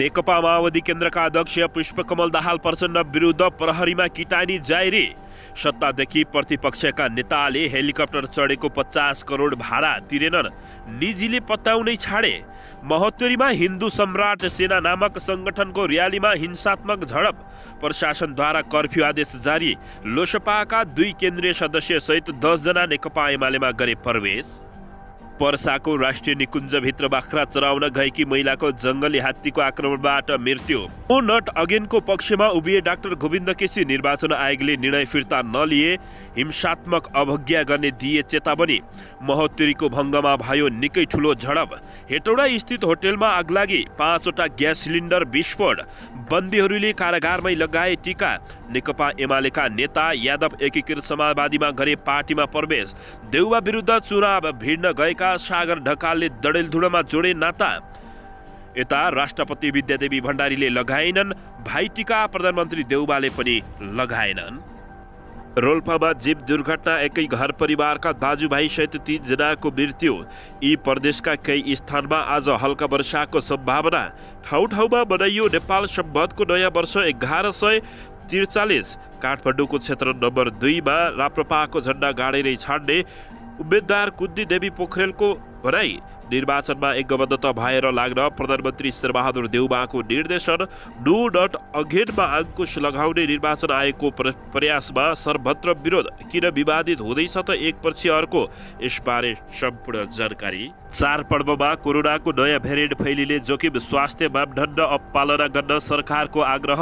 नेकपा माओवादी केन्द्रका अध्यक्ष पुष्पकमल दाहाल प्रचण्ड विरुद्ध प्रहरीमा किटानी जारी। सत्तादेखि प्रतिपक्षका नेताले हेलिकप्टर चढेको 50 करोड भाडा तिरेनन्, निजीले पत्याउनै छाडे। महोत्तरीमा हिन्दू सम्राट सेना नामक संगठनको र्यालीमा हिंसात्मक झडप, प्रशासनद्वारा कर्फ्यू आदेश जारी। लोसपाका 2 केन्द्रीय सदस्य सहित 10 जना नेकपा एमालेमा गरे प्रवेश। पर्साको राष्ट्रिय निकुञ्जभित्र बाख्रा चराउन गएकी महिलाको जङ्गली हात्तीको आक्रमणबाट मृत्यु। नो नट अगेनको पक्षमा उभिए डाक्टर गोविन्द केसी। निर्वाचन आयोगले निर्णय फिर्ता नलिए हिंसात्मक अवज्ञा गर्ने दिए चेतावनी। महोत्तरीको भङ्गमा भयो निकै ठुलो झडप। हेटौडा स्थित होटेलमा आगलागी, 5 वटा ग्यास सिलिन्डर विस्फोट। बन्दीहरूले कारागारमै लगाए टीका। नेकपा एमालेका नेता यादव एकीकृत समाजवादीमा गरे पार्टीमा प्रवेश। देउबा विरुद्ध चुनाव भिड्न गएका सागर ढकालले डडेलधुडामा जोडे नाता। यता राष्ट्रपति विद्यादेवी भण्डारीले लगाएनन् भाइटीका, प्रधानमन्त्री देउबाले पनि लगाएनन्। रोल्पामा जीव दुर्घटना, एकै घर परिवारका दाजुभाइ सहित 3 जनाको मृत्यु। यी प्रदेशका केही स्थानमा आज हल्का वर्षाको सम्भावना। ठाउँ ठाउँमा मनाइयो नेपाल सम्बन्धको नयाँ वर्ष 1143। काठमाडौँको क्षेत्र नम्बर 2 मा राप्रपाको झण्डा गाडेरै छाड्ने उम्मेद्वार कुन्ती देवी पोखरेलको भनाई। निर्वाचनमा एकबद्धता भएर लाग्न प्रधानमन्त्री शेरबहादुर देउबाको निर्देशन। नो नट अगेनमा अंकुश लगाउने निर्वाचन आयोगको प्रयासमा सर्वत्र विरोध। किन विवादित हुँदैछ त एकपछि अर्को, यसबारे सम्पूर्ण जानकारी। चाडपर्वमा कोरोनाको नयाँ भेरिएन्ट फैलिने जोखिम, स्वास्थ्य मापदण्ड अवपालना गर्न सरकारको आग्रह।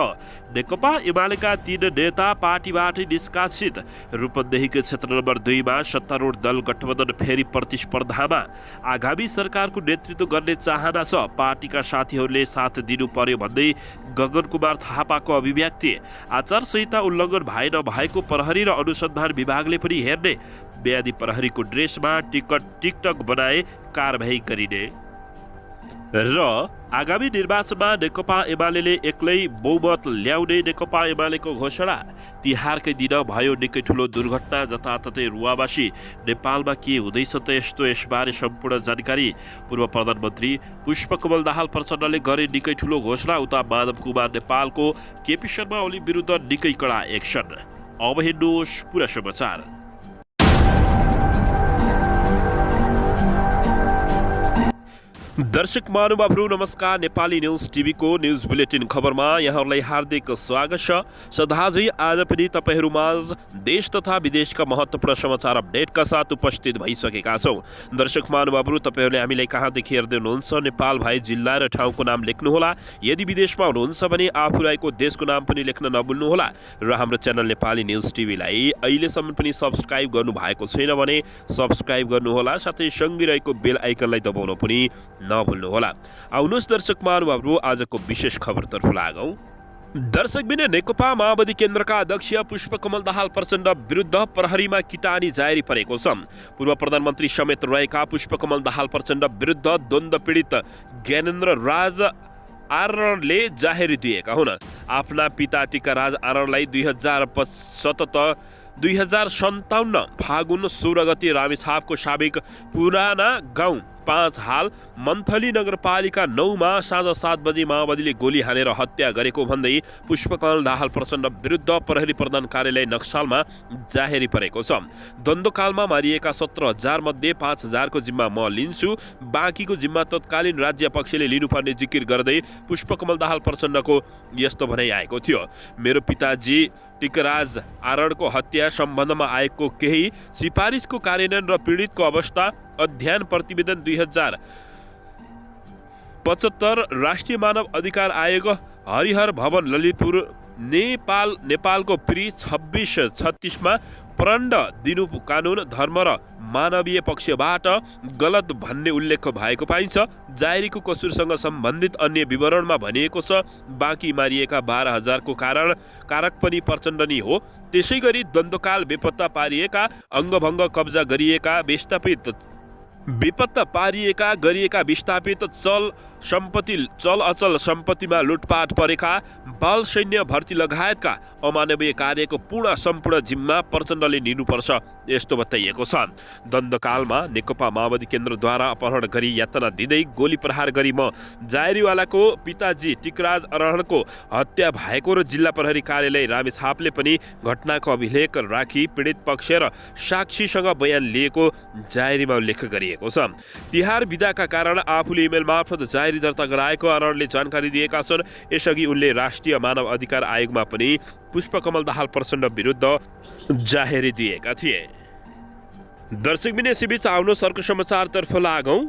नेकपा एमालेका 3 नेता पार्टीबाटै निष्कासित। रूपन्देहीको क्षेत्र नम्बर 2 मा सत्तारूढ दल गठबन्धन फेरि प्रतिस्पर्धामा। आगामी सरकारको नेतृत्व गर्ने चाहना छ, पार्टीका साथीहरूले साथ दिनु पर्यो भन्दै गगन कुमार थापाको अभिव्यक्ति। आचार संहिता उल्लङ्घन भए नभएको प्रहरी र अनुसन्धान विभागले पनि हेर्ने। म्यादी प्रहरीको ड्रेसमा टिकटक बनाए कारबाही गरिने। र आगामी निर्वाचनमा नेकपा एमाले एक्लै बहुमत ल्याउने नेकपा एमालेको घोषणा। तिहारकै दिन भयो निकै ठुलो दुर्घटना, जताततै रुवावासी। नेपालमा के हुँदैछ त यस्तो, यसबारे सम्पूर्ण जानकारी। पूर्व प्रधानमन्त्री पुष्पकमल दाहाल प्रचण्डले गरे निकै ठुलो घोषणा। उता माधव कुमार नेपालको केपी शर्मा ओली विरुद्ध निकै कडा एक्सन। अब हेर्नुहोस् पुरा समाचार। दर्शक महानुभावहरू नमस्कार। नेपाली न्युज टिभीको न्युज बुलेटिन खबरमा यहाँहरूलाई हार्दिक स्वागत छ। सदाझै आज पनि तपाईँहरूमाझ देश तथा विदेशका महत्त्वपूर्ण समाचार अपडेटका साथ उपस्थित भइसकेका छौँ। दर्शक महानुभावहरू, तपाईँहरूले हामीलाई कहाँदेखि हेर्दै हुनुहुन्छ, नेपाल भए जिल्ला र ठाउँको नाम लेख्नुहोला। यदि विदेशमा हुनुहुन्छ भने आफू रहेको देशको नाम पनि लेख्न नभुल्नुहोला। र हाम्रो च्यानल नेपाली न्युज टिभीलाई अहिलेसम्म पनि सब्सक्राइब गर्नु भएको छैन भने सब्सक्राइब गर्नुहोला, साथै सँगै रहेको बेल आइकनलाई दबाउन पनि नभुल्नुहोला। आउनुहोस् दर्शक महानुभावहरू, आजको विशेष खबरतर्फ लागौँ। दर्शकबिन नेकपा माओवादी केन्द्रका अध्यक्ष पुष्पकमल दाहाल प्रचण्ड विरुद्ध प्रहरीमा किटानी जारी परेको छ। पूर्व प्रधानमन्त्री समेत रहेका पुष्पकमल दाहाल प्रचण्ड विरुद्ध द्वन्द्व पीडित ज्ञानेन्द्र राज आरणले जाहेरी दिएका हुन्। आफ्ना पिता टीकाराज आरणलाई 2057 फागुन 16 गते रामेछापको साबिक पुराना गाउँ 5 हाल मन्थली नगरपालिका 9 मा साँझ 7 बजे माओवादीले गोली हानेर हत्या गरेको भन्दै पुष्पकमल दाहाल प्रचण्ड विरुद्ध प्रहरी प्रधान कार्यालय नक्सालमा जाहेरी परेको छ। द्वन्द्वकालमा मारिएका 17,000 मध्ये 5,000 को जिम्मा म लिन्छु, बाँकीको जिम्मा तत्कालीन राज्य पक्षले लिनुपर्ने जिकिर गर्दै पुष्पकमल दाहाल प्रचण्डको यस्तो भनाइ आएको थियो। मेरो पिताजी टीकराज आरणको हत्या सम्बन्धमा आएको केही सिफारिसको कार्यान्वयन र पीडितको अवस्था अध्ययन प्रतिवेदन 2075 राष्ट्रिय मानव अधिकार आयोग हरिहर भवन ललितपुर नेपालको प्रि 2636 मा प्रण्ड दिनु कानुन धर्म र मानवीय पक्षबाट गलत भन्ने उल्लेख भएको पाइन्छ। जाहेरीको कसुरसँग सम्बन्धित अन्य विवरणमा भनिएको छ, बाँकी मारिएका 12,000 को कारक पनि प्रचण्ड नै हो। त्यसै गरी द्वन्द्वकाल बेपत्ता पारिएका, अङ्गभङ्ग कब्जा गरिएका, विस्थापित चल सम्पत्ति चल अचल सम्पत्तिमा लुटपाट परेका बाल सैन्य भर्ती लगायतका अमानवीय कार्यको पूर्ण सम्पूर्ण जिम्मा प्रचण्डले लिनुपर्छ यस्तो बताइएको छ। द्वन्द्वकालमा नेकपा माओवादी केन्द्रद्वारा अपहरण गरी यातना दिँदै गोली प्रहार गरी जायरीवालाको पिताजी टिकराज अरहणको हत्या भएको र जिल्ला प्रहरी कार्यालय रामेछापले पनि घटनाको अभिलेख राखी पीडित पक्ष र साक्षीसँग बयान लिएको जायरीमा उल्लेख गरिएको छ। तिहार बिदाका कारण आफूले इमेल मार्फत जायरी दर्ता गराएको अरहणले जानकारी दिएका छन्। यसअघि उनले राष्ट्रिय मानव अधिकार आयोगमा पनि पुष्पकमल दाहाल प्रचण्ड विरुद्ध जाहेरी दिएका थिए। दर्शकबिन यसैबीच आउनु अर्को समाचारतर्फ लागौं।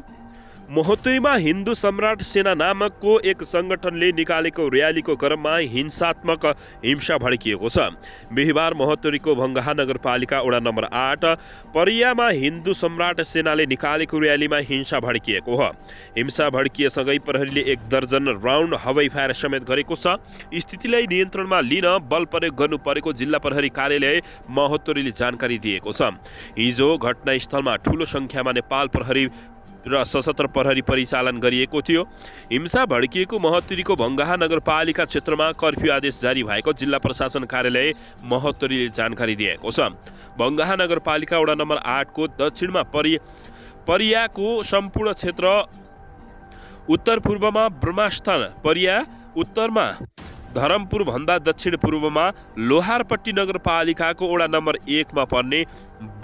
महोत्तरीमा हिन्दू सम्राट सेना नामकको एक संगठनले निकालेको र्यालीको क्रममा हिंसात्मक हिंसा भड्किएको छ। बिहिबार महोत्तरीको भङ्गाहा नगरपालिका वडा नम्बर 8 परियामा हिन्दू सम्राट सेनाले निकालेको र्यालीमा हिंसा भड्किएको हो। हिंसा भड्किएसँगै प्रहरीले 1 दर्जन राउन्ड हवाई फायर समेत गरेको छ। स्थितिलाई नियन्त्रणमा लिन बल प्रयोग गर्नु परेको जिल्ला प्रहरी कार्यालय महोत्तरीले जानकारी दिएको छ। हिजो घटनास्थलमा ठूलो संख्यामा नेपाल प्रहरी र सशस्त्र प्रहरी परिचालन गरिएको थियो। हिंसा भड्किएको महोत्तरीको भङ्गाहा नगरपालिका क्षेत्रमा कर्फ्यू आदेश जारी भएको जिल्ला प्रशासन कार्यालय महोत्तरीले जानकारी दिएको छ। भङ्गाहा नगरपालिका वडा नम्बर 8 को दक्षिणमा परियाको सम्पूर्ण क्षेत्र, उत्तर पूर्वमा ब्रह्मस्थान परिया, उत्तरमा धरमपुर भन्दा दक्षिण पूर्वमा लोहारपट्टी नगरपालिकाको वडा नम्बर 1 मा पर्ने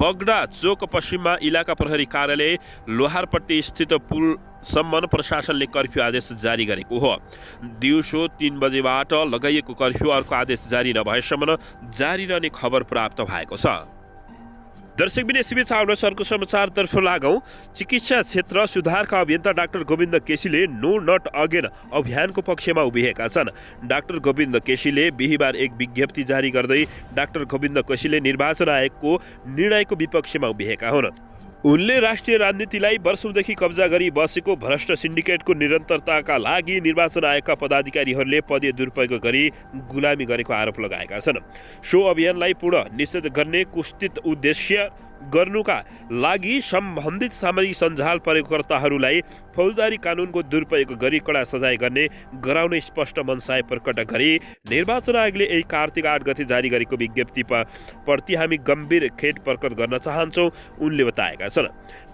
बगडा चोक, पश्चिममा इलाका प्रहरी कार्यालय लोहारपट्टी स्थित पुलसम्म प्रशासनले कर्फ्यू आदेश जारी गरेको हो। दिउँसो 3 बजेबाट लगाइएको कर्फ्यू अर्को आदेश जारी नभएसम्म जारी रहने खबर प्राप्त भएको छ। दर्शकबिन यसैबीच आउन सरको समाचारतर्फ लागौं। चिकित्सा क्षेत्र सुधारका अभियन्ता डाक्टर गोविन्द केसीले नो नट अगेन अभियानको पक्षमा उभिएका छन्। डाक्टर गोविन्द केसीले बिहिबार एक विज्ञप्ति जारी गर्दै डाक्टर गोविन्द केसीले निर्वाचन आयोगको निर्णयको विपक्षमा उभिएका हुन्। उनले राष्ट्रिय राजनीतिलाई वर्षौंदेखि कब्जा गरी बसेको भ्रष्ट सिन्डिकेटको निरन्तरताका लागि निर्वाचन आयोगका पदाधिकारीहरूले पदीय दुरुपयोग गरी गुलामी गरेको आरोप लगाएका छन्। सो अभियानलाई पूर्ण निषेध गर्ने कुस्थित उद्देश्य गर्नुका लागि सम्बन्धित सामाजिक सञ्जाल प्रयोगकर्ताहरूलाई फौजदारी कानुनको दुरुपयोग गरी कडा सजाय गर्ने गराउने स्पष्ट मनसाय प्रकट गरी निर्वाचन आयोगले यही कार्तिक 8 गते जारी गरेको विज्ञप्ति प्रति हामी गम्भीर खेद प्रकट गर्न चाहन्छौँ उनले बताएका छन्।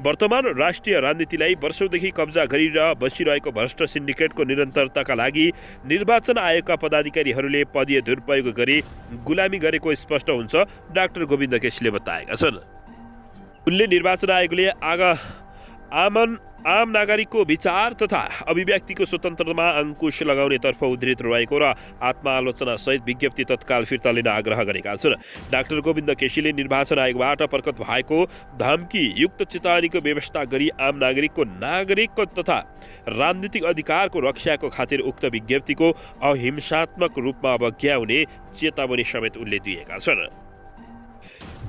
वर्तमान राष्ट्रिय राजनीतिलाई वर्षौंदेखि कब्जा गरिएर बसिरहेको भ्रष्ट सिन्डिकेटको निरन्तरताका लागि निर्वाचन आयोगका पदाधिकारीहरूले पदीय दुरुपयोग गरी गुलामी गरेको स्पष्ट हुन्छ, डाक्टर गोविन्द केसीले बताएका छन्। उनले निर्वाचन आयोगले आम नागरिकको विचार तथा अभिव्यक्तिको स्वतन्त्रतामा अंकुश लगाउनेतर्फ उद्धृत रहेको र आत्मालोचना सहित विज्ञप्ति तत्काल फिर्ता लिन आग्रह गरेका छन्। डाक्टर गोविन्द केसीले निर्वाचन आयोगबाट प्रकट भएको धम्की युक्त चेतावनीको व्यवस्था गरी आम नागरिक तथा राजनीतिक अधिकारको रक्षाको खातिर उक्त विज्ञप्तिको अहिंसात्मक रूपमा अवज्ञा हुने चेतावनी समेत उनले दिएका छन्।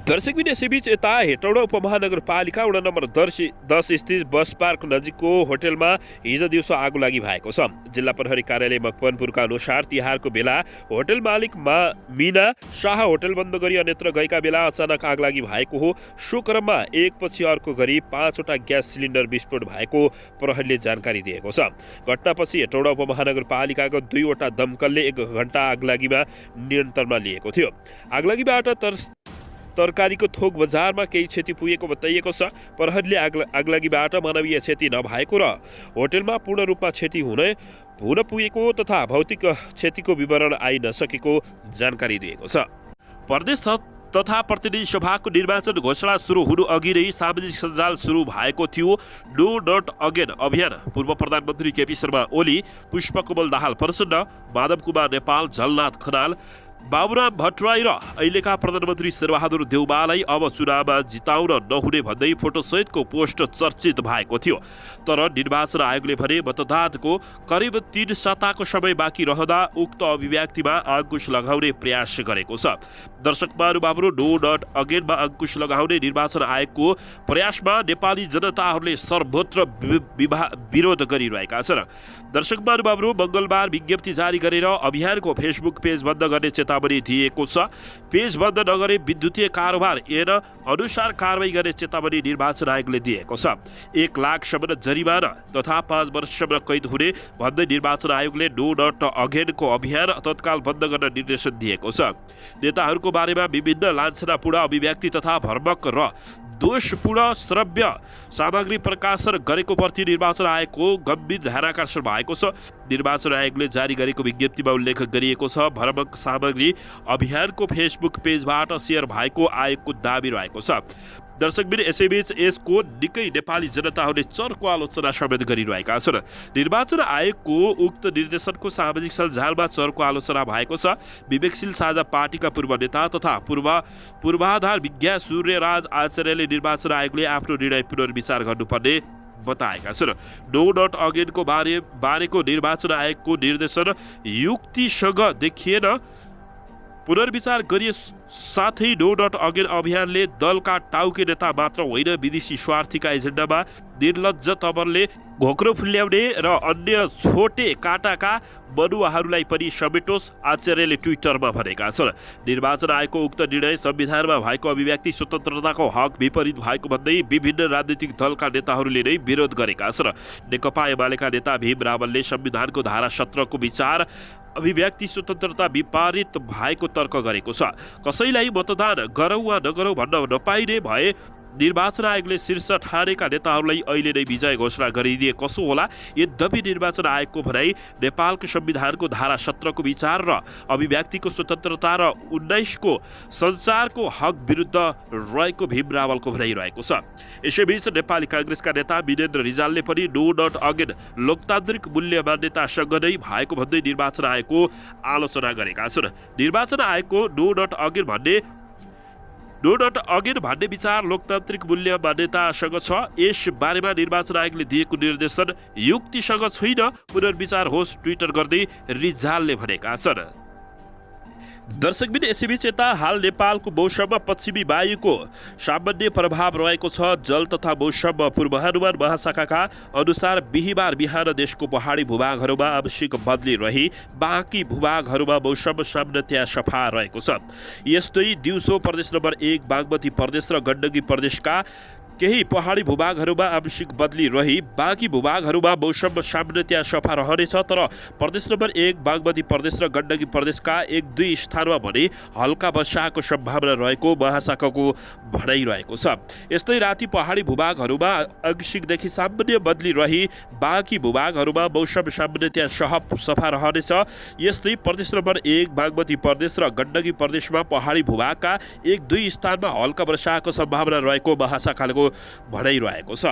दर्शकबिन यसैबीच यता हेटौडा उपमहानगरपालिका वडा नम्बर 10 स्थित बस पार्क नजिकको होटलमा हिजो दिउँसो आगो लागि भएको छ। जिल्ला प्रहरी कार्यालय मकवानपुरका अनुसार तिहारको बेला होटल मालिक मीना शाह होटल बन्द गरी अन्यत्र गएका बेला अचानक आग लागि भएको हो। सो क्रममा एकपछि अर्को गरी 5 वटा ग्यास सिलिन्डर विस्फोट भएको प्रहरीले जानकारी दिएको छ। घटनापछि हेटौडा उपमहानगरपालिकाको 2 वटा दमकलले 1 घण्टा आगलागीमा नियन्त्रणमा लिएको थियो। आगलागीबाट तरकारीको थोक बजारमा केही क्षति पुगेको बताइएको छ। प्रहरीले आगलागीबाट मानवीय क्षति नभएको र होटलमा पूर्ण रूपमा क्षति हुन पुगेको तथा भौतिक क्षतिको विवरण आइ नसकेको जानकारी दिएको छ। प्रदेश तथा प्रतिनिधि सभाको निर्वाचन घोषणा सुरु हुनु अघि नै सामाजिक सञ्जाल सुरु भएको थियो नो नट अगेन अभियान। पूर्व प्रधानमन्त्री केपी शर्मा ओली, पुष्पकमल दाहाल प्रचण्ड, माधव कुमार नेपाल, झलनाथ खनाल, बाबुराम भट्टराई र अहिलेका प्रधानमन्त्री शेरबहादुर देउवालाई अब चुनावमा जिताउन नहुने भन्दै फोटोसहितको पोस्ट चर्चित भएको थियो। तर निर्वाचन आयोगले भने मतदानको करिब 3 सप्ताहको समय बाँकी रहँदा उक्त अभिव्यक्तिमा अंकुश लगाउने प्रयास गरेको छ। दर्शक महानुभावहरू, नो नट अगेनमा अंकुश लगाउने निर्वाचन आयोगको प्रयासमा नेपाली जनताहरूले सर्वत्र विरोध गरिरहेका छन्। दर्शक महानुभावहरू, मंगलबार विज्ञप्ति जारी गरेर अभियानको फेसबुक पेज बन्द गर्ने चेतावनी दिएको छ। पेज बन्द नगरे विद्युतीय कारोबार ऐन अनुसार कारबाही गर्ने चेतावनी निर्वाचन आयोगले दिएको छ। 1 लाखसम्म जरिमाना तथा 5 वर्षसम्म कैद हुने भन्दै निर्वाचन आयोगले नो नट अगेनको अभियान तत्काल बन्द गर्न निर्देशन दिएको छ। नेताहरूको बारेमा विभिन्न लान्छनापूर्ण अभिव्यक्ति तथा भ्रमक र दोषपूर्ण श्रव्य सामग्री प्रकाशन गरेको प्रति निर्वाचन आयोगको गम्भीर ध्यानाकर्षण भएको छ। निर्वाचन आयोगले जारी गरेको विज्ञप्तिमा उल्लेख गरिएको छ, भ्रमक सामग्री अभियानको फेसबुक पेजबाट सेयर भएको आयोगको दाबी रहेको छ। दर्शकबिन, यसैबीच यसको निकै नेपाली जनताहरूले चर्को आलोचना समेत गरिरहेका छन्। निर्वाचन आयोगको उक्त निर्देशनको सामाजिक सञ्जालमा चर्को आलोचना भएको छ। विवेकशील साझा पार्टीका पूर्व नेता तथा पूर्वाधार विज्ञ सूर्यराज आचार्यले निर्वाचन आयोगले आफ्नो निर्णय पुनर्विचार गर्नुपर्ने बताएका छन्। नो नट अगेनको बारेको निर्वाचन आयोगको निर्देशन युक्तिसँग देखिएन। पुनर्विचार गरिए साथै नो नट अगेन अभियानले दलका टाउके नेता मात्र होइन, विदेशी स्वार्थीका एजेन्डामा निर्लज्ज तवरले घोक्रो फुल्याउने र अन्य छोटे काटाका मनुवाहरूलाई पनि समेटोस्, आचार्यले ट्विटरमा भनेका छन्। निर्वाचन आयोगको उक्त निर्णय संविधानमा भएको अभिव्यक्ति स्वतन्त्रताको हक विपरीत भएको भन्दै विभिन्न राजनीतिक दलका नेताहरूले नै विरोध गरेका छन्। नेकपा एमालेका नेता भीम रावलले संविधानको धारा 17 को विचार अभिव्यक्ति स्वतन्त्रता विपरीत भएको तर्क गरेको छ। कसैलाई मतदान गरौँ वा नगरौँ भन्न नपाइने भए निर्वाचन आयोगले शीर्ष ठानेका नेताहरूलाई अहिले नै विजय घोषणा गरिदिए कसो होला। यद्यपि निर्वाचन आयोगको भनाइ नेपालको संविधानको धारा 17 को विचार र अभिव्यक्तिको स्वतन्त्रता र 19 को सञ्चारको हक विरुद्ध रहेको भीम रावलको भनाइरहेको छ। यसैबीच नेपाली काङ्ग्रेसका नेता वीरेन्द्र रिजालले पनि नो नट अगेन लोकतान्त्रिक मूल्य मान्यतासँग नै भएको भन्दै निर्वाचन आयोगको आलोचना गरेका छन्। निर्वाचन आयोगको नो नट अगेन भन्ने विचार लोकतान्त्रिक मूल्य मान्यतासँग छ। यस बारेमा निर्वाचन आयोगले दिएको निर्देशन युक्तिसँग छैन, पुनर्विचार होस्, ट्विटर गर्दै रिजालले भनेका छन्। दर्शकबिन, यसैबीच यता हाल नेपालको मौसममा पश्चिमी वायुको सामान्य प्रभाव रहेको छ। जल तथा मौसम पूर्वानुमान महाशाखाका अनुसार बिहिबार बिहान देशको पहाडी भूभागहरूमा आंशिक बदली रही बाँकी भूभागहरूमा मौसम सामान्यतया सफा रहेको छ। यस्तै दिउँसो प्रदेश नम्बर 1 बागमती प्रदेश र गण्डकी प्रदेशका केही पहाडी भूभागहरूमा आंशिक बदली रही बाँकी भूभागहरूमा मौसम सामान्यतया सफा रहनेछ। तर प्रदेश नम्बर 1 बागमती प्रदेश र गण्डकी प्रदेशका 1-2 स्थानमा भने हल्का वर्षाको सम्भावना रहेको महाशाखाको भनाइरहेको छ। यस्तै राति पहाडी भूभागहरूमा आंशिकदेखि सामान्य बदली रही बाँकी भूभागहरूमा मौसम सामान्यतया सफा रहनेछ। यस्तै प्रदेश नम्बर 1 बागमती प्रदेश र गण्डकी प्रदेशमा पहाडी भूभागका 1-2 स्थानमा हल्का वर्षाको सम्भावना रहेको महाशाखाले भनाइरहेको छ।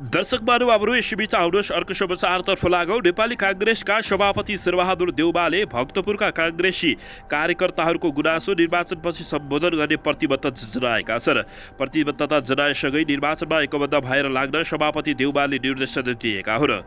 दर्शक महानुभावहरू, यसैबीच आउनुहोस् अर्को समाचारतर्फ लागौँ। नेपाली काङ्ग्रेसका सभापति शेरबहादुर देउवाले भक्तपुरका काङ्ग्रेसी कार्यकर्ताहरूको गुनासो निर्वाचनपछि सम्बोधन गर्ने प्रतिबद्धता जनाएका छन्। प्रतिबद्धता जनाएसँगै निर्वाचनमा एकबद्ध भएर लाग्न सभापति देउवाले निर्देशन दिएका हुन्।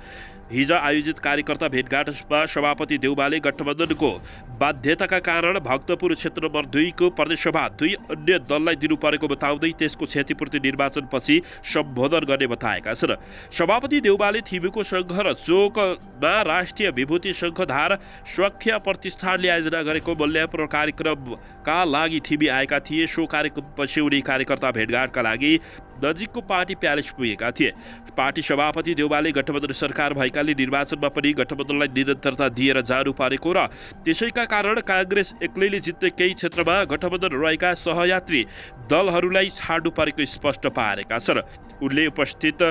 हिजो आयोजित कार्यकर्ता भेटघाटमा सभापति देउवाले गठबन्धनको बाध्यताका कारण भक्तपुर क्षेत्र नम्बर 2 को प्रदेशसभा 2 अन्य दललाई दिनु परेको बताउँदै त्यसको क्षतिपूर्ति निर्वाचनपछि सम्बोधन गर्ने बताएका छन्। सभापति देउवाले थिम्पूको सङ्घ र चोकमा राष्ट्रिय विभूति शङ्खधार स्वास्थ्य प्रतिष्ठानले आयोजना गरेको मूल्याङ्कन कार्यक्रमका लागि थिमी आएका थिए। सो कार्यक्रमपछि उनी कार्यकर्ता भेटघाटका लागि नजिकको पार्टी प्यालेस पुगेका थिए। पार्टी सभापति देउवाले गठबन्धन सरकार भएकाले निर्वाचनमा पनि गठबन्धनलाई निरन्तरता दिएर जानु परेको र त्यसैका कारण काङ्ग्रेस एक्लैले जित्ने केही क्षेत्रमा गठबन्धन रहेका सहयात्री दलहरूलाई छाड्नु परेको स्पष्ट पारेका छन्। उनले उपस्थित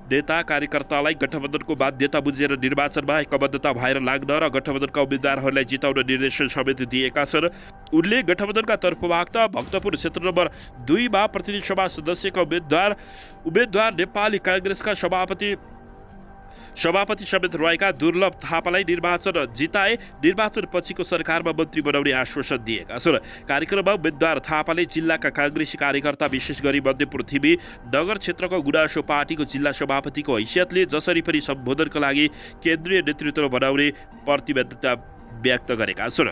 नेता कार्यकर्तालाई गठबन्धनको बाध्यता बुझेर निर्वाचनमा एकबद्धता भएर लाग्न र गठबन्धनका उम्मेद्वारहरूलाई जिताउन निर्देशन समेत दिएका छन्। उनले गठबन्धनका तर्फबाट भक्तपुर क्षेत्र नम्बर 2 मा प्रतिनिधि सभा सदस्यका उम्मेद्वार नेपाली काङ्ग्रेसका सभापति समेत रहेका दुर्लभ थापालाई निर्वाचन जिताए निर्वाचन पछिको सरकारमा मन्त्री बनाउने आश्वासन दिएका छन्। कार्यक्रममा उम्मेद्वार थापाले जिल्लाका काङ्ग्रेसी कार्यकर्ता विशेष गरी मध्यपुर थिमी नगर क्षेत्रको गुनासो पार्टीको जिल्ला सभापतिको हैसियतले जसरी पनि सम्बोधनका लागि केन्द्रीय नेतृत्व बनाउने प्रतिबद्धता व्यक्त गरेका छन्।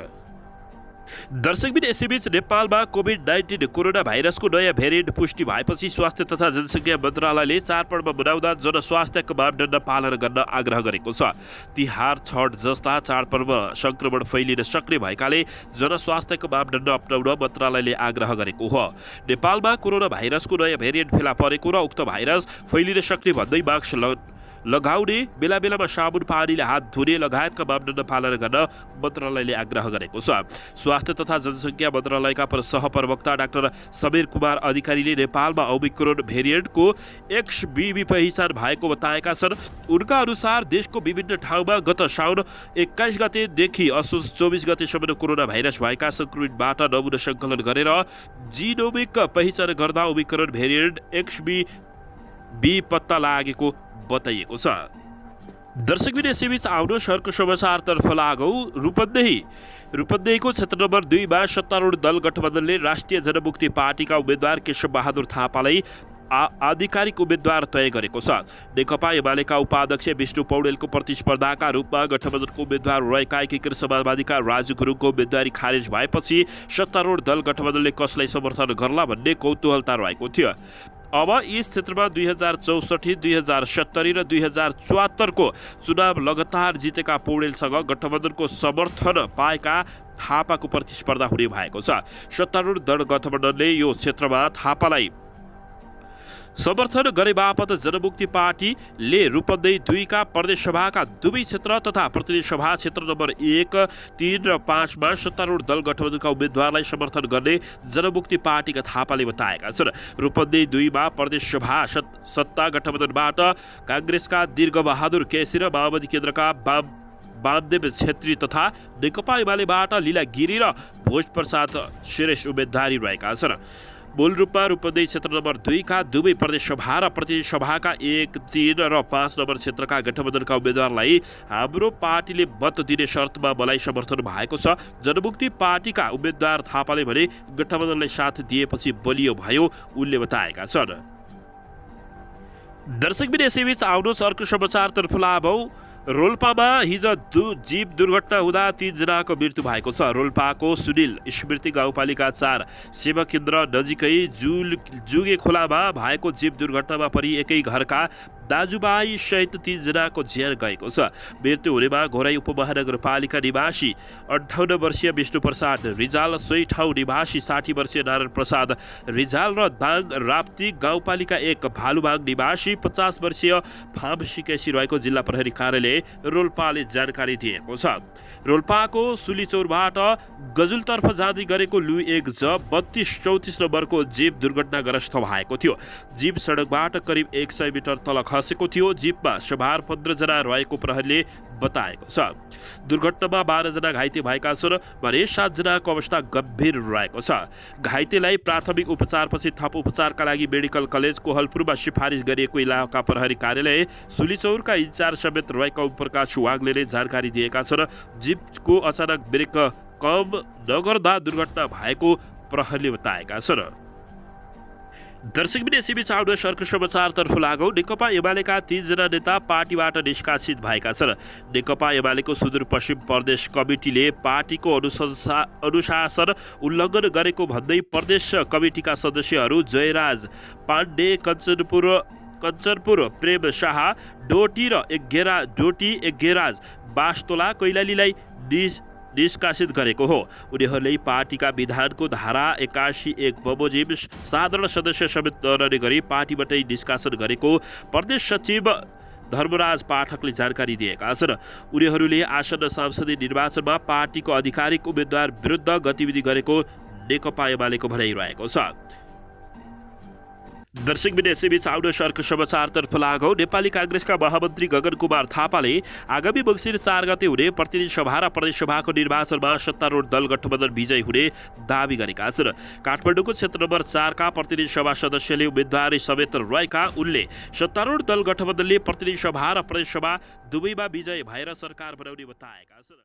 दर्शकबिन यसैबीच नेपालमा कोभिड-19 कोरोना भाइरसको नयाँ भेरिएन्ट पुष्टि भएपछि स्वास्थ्य तथा जनसङ्ख्या मन्त्रालयले चाडपर्व मनाउँदा जनस्वास्थ्यको मापदण्ड पालना गर्न आग्रह गरेको छ। तिहार, छठ जस्ता चाडपर्व सङ्क्रमण फैलिन सक्ने भएकाले जनस्वास्थ्यको मापदण्ड अपनाउन मन्त्रालयले आग्रह गरेको हो। नेपालमा कोरोना भाइरसको नयाँ भेरिएन्ट फेला परेको र उक्त भाइरस फैलिन सक्ने भन्दै मास्क लगाउने, बेला बेलामा साबुन पानीले हात धुने लगायतका मापदण्ड पालना गर्न मन्त्रालयले आग्रह गरेको छ। स्वास्थ्य तथा जनसङ्ख्या मन्त्रालयका सहप्रवक्ता डाक्टर समीर कुमार अधिकारीले नेपालमा ओमिक्रोन भेरिएन्टको XBB पहिचान भएको बताएका छन्। उनका अनुसार देशको विभिन्न ठाउँमा गत साउन 21 गतेदेखि असोज 24 गतेसम्म कोरोना भाइरस भएका सङ्क्रमितबाट नमुना सङ्कलन गरेर जिनोमिक पहिचान गर्दा ओमिक्रोन भेरिएन्ट XBB पत्ता लागेको बताइएको छ। दर्शकबिन यसैबीच आउनु सरको समाचारतर्फ लागौँ। रूपन्देहीको क्षेत्र नम्बर 2 मा सत्तारूढ दल गठबन्धनले राष्ट्रिय जनमुक्ति पार्टीका उम्मेद्वार केशव बहादुर थापालाई आधिकारिक उम्मेद्वार तय गरेको छ। नेकपा एमालेका उपाध्यक्ष विष्णु पौडेलको प्रतिस्पर्धाका रूपमा गठबन्धनको उम्मेद्वार रहेका एकीकृत समाजवादीका राजु गुरुङको उम्मेद्वारी खारेज भएपछि सत्तारूढ दल गठबन्धनले कसलाई समर्थन गर्ला भन्ने कौतूहलता रहेको थियो। अब यस क्षेत्रमा 2064, 2070 र 2074 को चुनाव लगातार जितेका पौडेलसँग गठबन्धनको समर्थन पाएका थापाको प्रतिस्पर्धा हुने भएको छ। सत्तारूढ दल गठबन्धनले यो क्षेत्रमा थापालाई समर्थन गरे बापत जनमुक्ति पार्टीले रूपन्देही 2 का प्रदेश सभाका दुवै क्षेत्र तथा प्रतिनिधि सभा क्षेत्र नम्बर 1, 3 र 5 मा सत्तारूढ दल गठबन्धनका उम्मेद्वारलाई समर्थन गर्ने जनमुक्ति पार्टीका थापाले बताएका छन्। रूपन्देही 2 मा प्रदेश सभा सत्ता गठबन्धनबाट काङ्ग्रेसका दीर्घबहादुर केसी र माओवादी केन्द्रका वामदेव छेत्री तथा नेकपा एमालेबाट लीला गिरी र भोजप्रसाद श्रेष्ठ उम्मेद्वारी रहेका छन्। मूल रूपमा रूपन्देही क्षेत्र नम्बर 2 का दुवै प्रदेश सभा र प्रतिनिधि सभाका 1, 3 र 5 नम्बर क्षेत्रका गठबन्धनका उम्मेद्वारलाई हाम्रो पार्टीले मत दिने शर्तमा मलाई समर्थन भएको छ। जनमुक्ति पार्टीका उम्मेद्वार थापाले भने गठबन्धनलाई साथ दिएपछि बलियो भयो उनले बताएका छन्। दर्शकबिन यसैबीच आउनुहोस् अर्को समाचारतर्फ लागौँ। रोल्पामा हिजो जीव दुर्घटना हुँदा 3 जनाको मृत्यु भएको छ। रोल्पाको सुनिल स्मृति गाउँपालिका 4 सेवा केन्द्र नजिकै जुगे खोलामा भएको जीव दुर्घटनामा परि एकै घरका दाजुभाइ सहित 3 जनाको ज्यान गएको छ। मृत्यु हुनेमा घोराई उपमहानगरपालिका निवासी 58 वर्षीय विष्णु प्रसाद रिजाल, सोही ठाउँ निवासी 60 वर्षीय नारायण प्रसाद रिजाल र दाङ राप्ती गाउँपालिका 1 भालुबाङ निवासी 50 वर्षीय फाम सिकेसी रहेको जिल्ला प्रहरी कार्यालय रोल्पाले जानकारी दिएको छ। रोल्पाको सुलीचौरबाट गजुलतर्फ जाँदै गरेको लु 1 ज 3234 नम्बरको जीप दुर्घटनाग्रस्त भएको थियो। जीप सडकबाट करिब 100 मिटर तल खसेको थियो। जीपमा सवार 15 जना रहेको प्रहरीले बताएको छ। दुर्घटनामा 12 जना घाइते भएका छन् भने 7 जनाको अवस्था गम्भीर रहेको छ। घाइतेलाई प्राथमिक उपचारपछि थप उपचारका लागि मेडिकल कलेज कोहलपुरमा सिफारिस गरिएको इलाका प्रहरी कार्यालय सुलीचौरका इन्चार्ज समेत रहेका ओमप्रकाश वाग्लेले जानकारी दिएका छन्। जीपको अचानक ब्रेक कम नगर्दा दुर्घटना भएको प्रहरीले बताएका छन्। दर्शकबिन यसैबीच आउनुहोस् अर्को समाचारतर्फ लागौँ। नेकपा एमालेका 3 जना नेता पार्टीबाट निष्कासित भएका छन्। नेकपा एमालेको सुदूरपश्चिम प्रदेश कमिटीले पार्टीको अनुशासन उल्लङ्घन गरेको भन्दै प्रदेश कमिटीका सदस्यहरू जयराज पाण्डे, कञ्चनपुर प्रेम शाह, डोटी र एघेराज बास्तोला कैलालीलाई निष्कासित गरेको हो। उनीहरूले पार्टीका विधानको धारा 81(1) बमोजिम साधारण सदस्य समेत नरहने गरी पार्टीबाटै निष्कासन गरेको प्रदेश सचिव धर्मराज पाठकले जानकारी दिएका छन्। उनीहरूले आसन्न सांसदीय निर्वाचनमा पार्टीको आधिकारिक उम्मेद्वार विरुद्ध गतिविधि गरेको नेकपा एमालेको भनाइरहेको छ। दर्शकबिन यसैबीच आउनुहोस् अर्को समाचारतर्फ लागौँ। नेपाली काङ्ग्रेसका महामन्त्री गगन कुमार थापाले आगामी मङ्सिर 4 गते हुने प्रतिनिधि सभा र प्रदेश सभाको निर्वाचनमा सत्तारूढ दल गठबन्धन विजयी हुने दावी गरेका छन्। काठमाडौँको क्षेत्र नम्बर 4 का प्रतिनिधि सभा सदस्यले उम्मेदवारी समेत रहेका उनले सत्तारूढ दल गठबन्धनले प्रतिनिधि सभा र प्रदेश सभा दुवैमा विजय भएर सरकार बनाउने बताएका छन्।